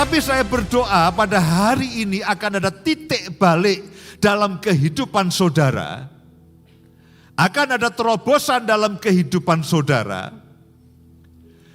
Tapi saya berdoa pada hari ini akan ada titik balik dalam kehidupan saudara. Akan ada terobosan dalam kehidupan saudara.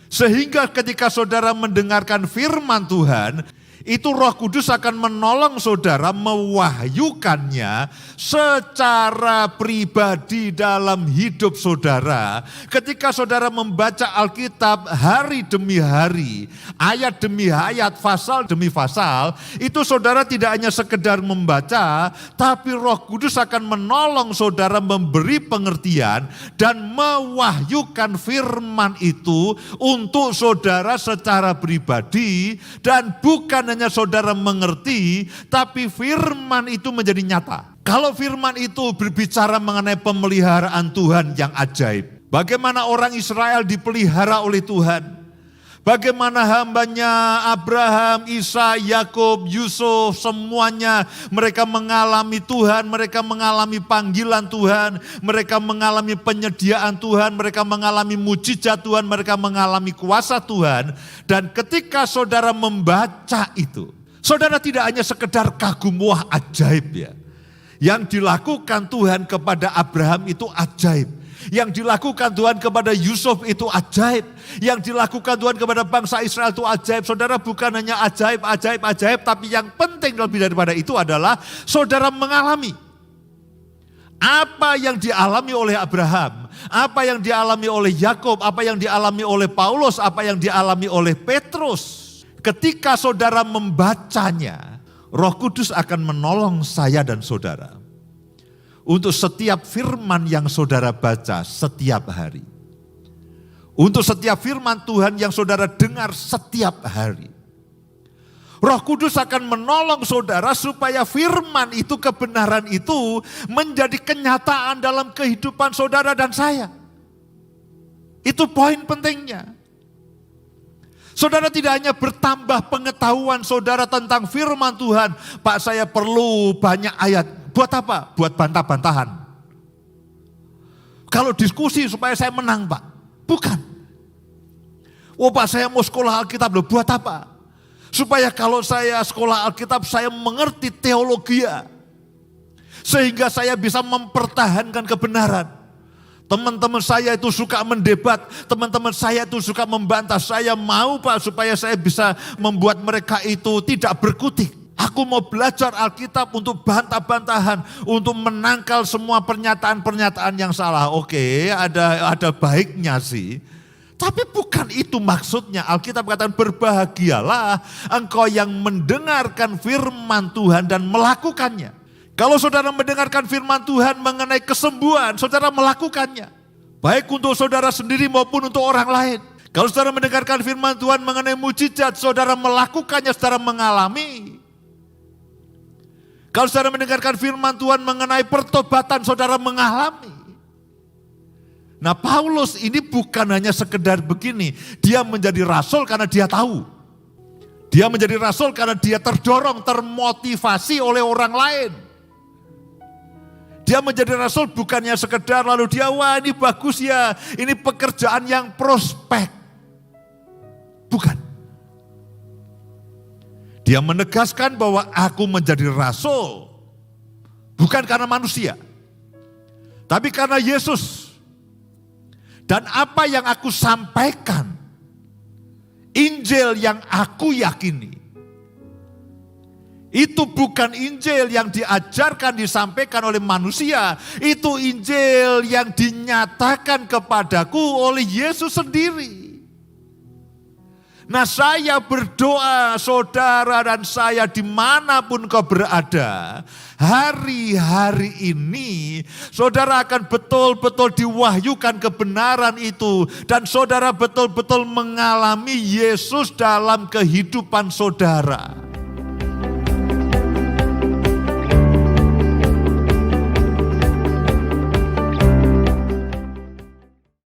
Sehingga ketika saudara mendengarkan firman Tuhan, itu Roh Kudus akan menolong saudara mewahyukannya secara pribadi dalam hidup saudara. Ketika saudara membaca Alkitab hari demi hari, ayat demi ayat, pasal demi pasal, itu saudara tidak hanya sekedar membaca, tapi Roh Kudus akan menolong saudara memberi pengertian dan mewahyukan firman itu untuk saudara secara pribadi, dan bukan hanya saudara mengerti, tapi firman itu menjadi nyata. Kalau firman itu berbicara mengenai pemeliharaan Tuhan yang ajaib, bagaimana orang Israel dipelihara oleh Tuhan, bagaimana hambanya Abraham, Isa, Yakub, Yusuf, semuanya mereka mengalami Tuhan, mereka mengalami panggilan Tuhan, mereka mengalami penyediaan Tuhan, mereka mengalami mujizat Tuhan, mereka mengalami kuasa Tuhan. Dan ketika saudara membaca itu, saudara tidak hanya sekedar kagum, wah ajaib ya. Yang dilakukan Tuhan kepada Abraham itu ajaib. Yang dilakukan Tuhan kepada Yusuf itu ajaib. Yang dilakukan Tuhan kepada bangsa Israel itu ajaib. Saudara, bukan hanya ajaib, tapi yang penting lebih daripada itu adalah saudara mengalami apa yang dialami oleh Abraham, apa yang dialami oleh Yakub, apa yang dialami oleh Paulus, apa yang dialami oleh Petrus. Ketika saudara membacanya, Roh Kudus akan menolong saya dan saudara untuk setiap firman yang saudara baca setiap hari. Untuk setiap firman Tuhan yang saudara dengar setiap hari. Roh Kudus akan menolong saudara supaya firman itu, kebenaran itu menjadi kenyataan dalam kehidupan saudara dan saya. Itu poin pentingnya. Saudara tidak hanya bertambah pengetahuan saudara tentang firman Tuhan. Pak, saya perlu banyak ayat. Buat apa? Buat bantah-bantahan. Kalau diskusi supaya saya menang, Pak. Bukan. Oh Pak, saya mau sekolah Alkitab loh. Buat apa? Supaya kalau saya sekolah Alkitab, saya mengerti teologi. Sehingga saya bisa mempertahankan kebenaran. Teman-teman saya itu suka mendebat, teman-teman saya itu suka membantah. Saya mau Pak supaya saya bisa membuat mereka itu tidak berkutik. Aku mau belajar Alkitab untuk bantah-bantahan, untuk menangkal semua pernyataan-pernyataan yang salah. Oke, ada baiknya sih. Tapi bukan itu maksudnya. Alkitab katakan berbahagialah engkau yang mendengarkan firman Tuhan dan melakukannya. Kalau saudara mendengarkan firman Tuhan mengenai kesembuhan, saudara melakukannya. Baik untuk saudara sendiri maupun untuk orang lain. Kalau saudara mendengarkan firman Tuhan mengenai mujizat, saudara melakukannya secara mengalami. Kalau saudara mendengarkan firman Tuhan mengenai pertobatan, saudara mengalami. Nah, Paulus ini bukan hanya sekedar begini. Dia menjadi rasul karena dia tahu. Dia menjadi rasul karena dia terdorong, termotivasi oleh orang lain. Dia menjadi rasul bukannya sekedar lalu dia, wah ini bagus ya, ini pekerjaan yang prospek. Bukan. Dia menegaskan bahwa aku menjadi rasul bukan karena manusia, tapi karena Yesus. Dan apa yang aku sampaikan, Injil yang aku yakini, itu bukan Injil yang diajarkan, disampaikan oleh manusia. Itu Injil yang dinyatakan kepadaku oleh Yesus sendiri. Nah, saya berdoa saudara dan saya dimanapun kau berada, hari-hari ini saudara akan betul-betul diwahyukan kebenaran itu. Dan saudara betul-betul mengalami Yesus dalam kehidupan saudara.